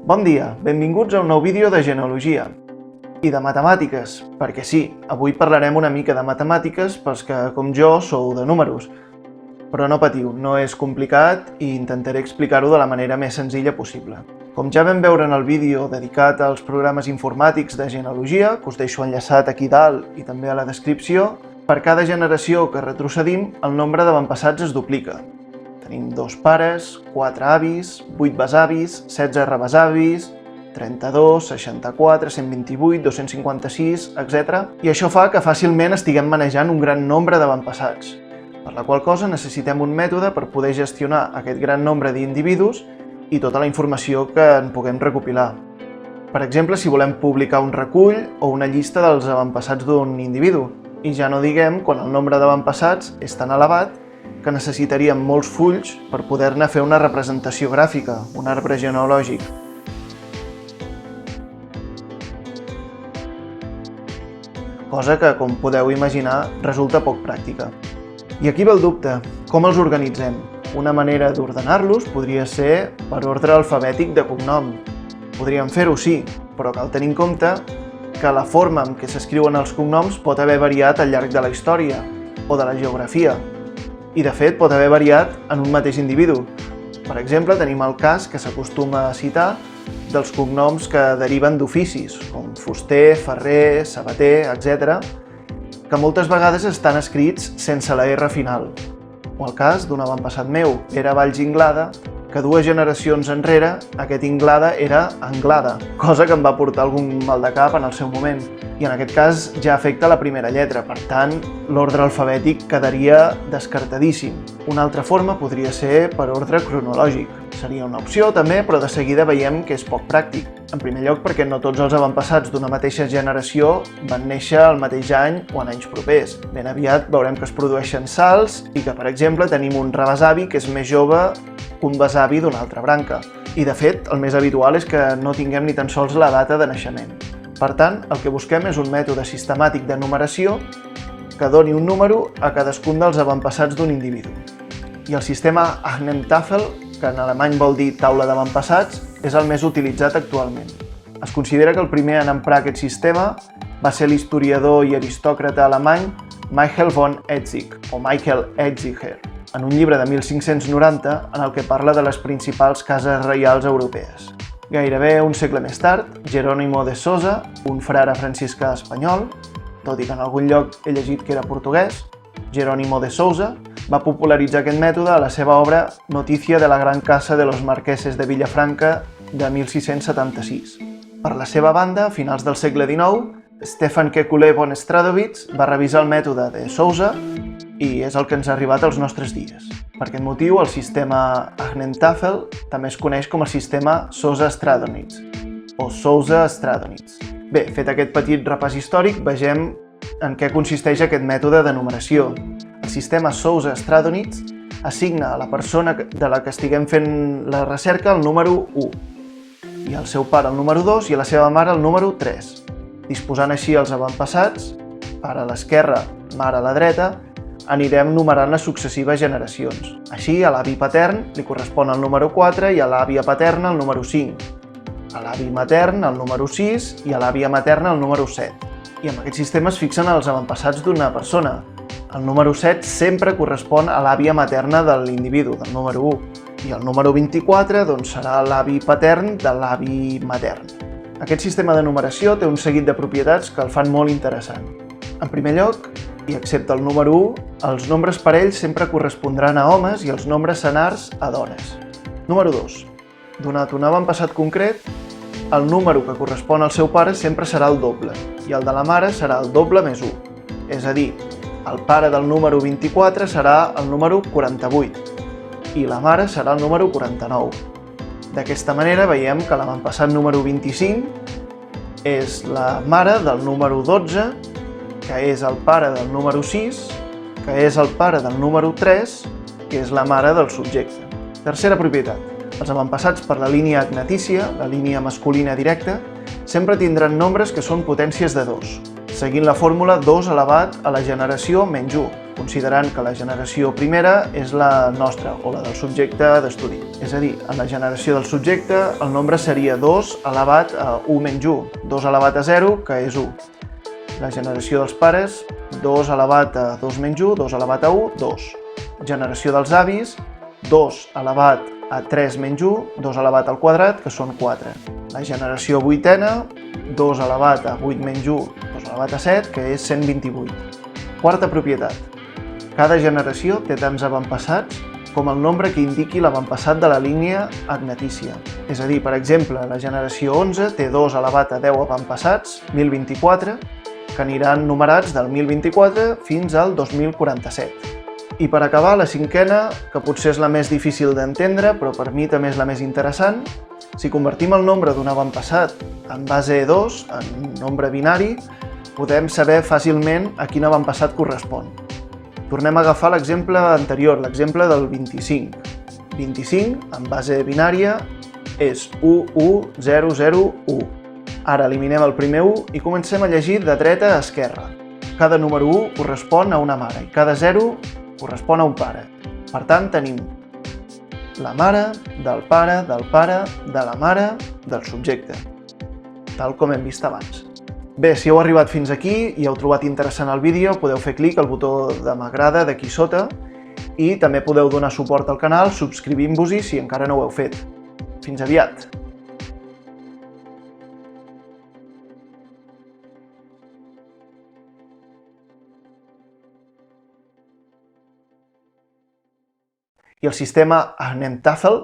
Bon dia, benvinguts a un nou vídeo de genealogia i de matemàtiques, perquè sí, avui parlarem una mica de matemàtiques pels que, com jo, sou de números. Però no patiu, no és complicat i intentaré explicar-ho de la manera més senzilla possible. Com ja vam veure en el vídeo dedicat als programes informàtics de genealogia, que us deixo enllaçat aquí dalt i també a la descripció, per cada generació que retrocedim, el nombre d'avantpassats es duplica. Tenim 2 pares, 4 avis, 8 besavis, 16 rebesavis, 32, 64, 128, 256, etc. I això fa que fàcilment estiguem manejant un gran nombre d'avantpassats, per la qual cosa necessitem un mètode per poder gestionar aquest gran nombre d'individus i tota la informació que en puguem recopilar. Per exemple, si volem publicar un recull o una llista dels avantpassats d'un individu, i ja no diguem quan el nombre d'avantpassats és tan elevat que necessitaríem molts fulls per poder-ne fer una representació gràfica, un arbre genealògic. Cosa que, com podeu imaginar, resulta poc pràctica. I aquí ve el dubte, com els organitzem? Una manera d'ordenar-los podria ser per ordre alfabètic de cognom. Podríem fer-ho, sí, però cal tenir en compte que la forma en què s'escriuen els cognoms pot haver variat al llarg de la història o de la geografia. I, de fet, pot haver variat en un mateix individu. Per exemple, tenim el cas que s'acostuma a citar dels cognoms que deriven d'oficis, com fuster, ferrer, sabater, etc., que moltes vegades estan escrits sense la R final. O el cas d'un avantpassat meu, Pere Valls Inglada, que 2 generacions enrere aquest Inglada era Anglada, cosa que em va portar algun mal de cap en el seu moment. I en aquest cas ja afecta la primera lletra, per tant, l'ordre alfabètic quedaria descartadíssim. Una altra forma podria ser per ordre cronològic. Seria una opció també, però de seguida veiem que és poc pràctic. En primer lloc perquè no tots els avantpassats d'una mateixa generació van néixer al mateix any o en anys propers. Ben aviat veurem que es produeixen salts i que, per exemple, tenim un rebesavi que és més jove que un besavi d'una altra branca. I, de fet, el més habitual és que no tinguem ni tan sols la data de naixement. Per tant, el que busquem és un mètode sistemàtic de numeració que doni un número a cadascun dels avantpassats d'un individu. I el sistema Ahnentafel, que en alemany vol dir taula d'avantpassats, és el més utilitzat actualment. Es considera que el primer en emprar aquest sistema va ser l'historiador i aristòcrata alemany Michael von Etzig, o Michael Etziger, en un llibre de 1590 en el que parla de les principals cases reials europees. Gairebé un segle més tard, Jerónimo de Sousa, un frare franciscà espanyol, tot i que en algun lloc he llegit que era portuguès, Jerónimo de Sousa, va popularitzar aquest mètode a la seva obra Noticia de la gran casa de los marqueses de Villafranca de 1676. Per la seva banda, a finals del segle XIX, Stefan Kekulé von Stradowitz va revisar el mètode de Sousa i és el que ens ha arribat als nostres dies. Per aquest motiu, el sistema Ahnentafel també es coneix com el sistema Sousa-Stradonitz o Sousa-Stradonitz. Bé, fet aquest petit repàs històric, vegem en què consisteix aquest mètode de numeració. El sistema Sousa-Stradonitz assigna a la persona de la que estiguem fent la recerca el número 1, i al seu pare el número 2 i a la seva mare el número 3, disposant així els avantpassats, pare a l'esquerra, mare a la dreta, anirem numerant les successives generacions. Així, a l'avi patern li correspon el número 4 i a l'àvia paterna el número 5, a l'avi matern el número 6 i a l'àvia materna el número 7. I amb aquest sistema es fixen els avantpassats d'una persona. El número 7 sempre correspon a l'àvia materna de l'individu, del número 1, i el número 24 doncs, serà l'avi patern de l'avi matern. Aquest sistema de numeració té un seguit de propietats que el fan molt interessant. En primer lloc, i excepte el número 1, els nombres parells sempre correspondran a homes i els nombres senars a dones. Número 2. Donat un avantpassat concret, el número que correspon al seu pare sempre serà el doble i el de la mare serà el doble més 1. És a dir, el pare del número 24 serà el número 48 i la mare serà el número 49. D'aquesta manera veiem que l'avantpassat número 25 és la mare del número 12, que és el pare del número 6, que és el pare del número 3, que és la mare del subjecte. Tercera propietat. Els avantpassats per la línia agnatícia, la línia masculina directa, sempre tindran nombres que són potències de 2. seguint la fórmula 2 elevat a la generació menys 1, considerant que la generació primera és la nostra, o la del subjecte d'estudi. És a dir, en la generació del subjecte el nombre seria 2 elevat a 1 menys 1, 2 elevat a 0, que és 1. La generació dels pares, 2 elevat a 2 menys 1, 2 elevat a 1, 2. Generació dels avis, 2 elevat a 3 menys 1, 2 elevat al quadrat, que són 4. La generació vuitena, 2 elevat a 8 menys 1, 2 elevat a 7, que és 128. Quarta propietat. Cada generació té tants avantpassats com el nombre que indiqui l'avantpassat de la línia admetícia. És a dir, per exemple, la generació 11 té 2 elevat a 10 avantpassats, 1024, que aniran numerats del 1024 fins al 2047. I per acabar, la cinquena, que potser és la més difícil d'entendre, però per mi també és la més interessant, si convertim el nombre d'un avantpassat en base 2, en nombre binari, podem saber fàcilment a quin avantpassat correspon. Tornem a agafar l'exemple anterior, l'exemple del 25. 25, en base binària, és 11001. Ara eliminem el primer 1 i comencem a llegir de dreta a esquerra. Cada número 1 correspon a una mare i cada 0 correspon a un pare. Per tant, tenim la mare, del pare, de la mare, del subjecte, tal com hem vist abans. Bé, si heu arribat fins aquí i heu trobat interessant el vídeo, podeu fer clic al botó de m'agrada d'aquí sota i també podeu donar suport al canal subscrivint-vos-hi si encara no ho heu fet. Fins aviat! I el sistema Ahnentafel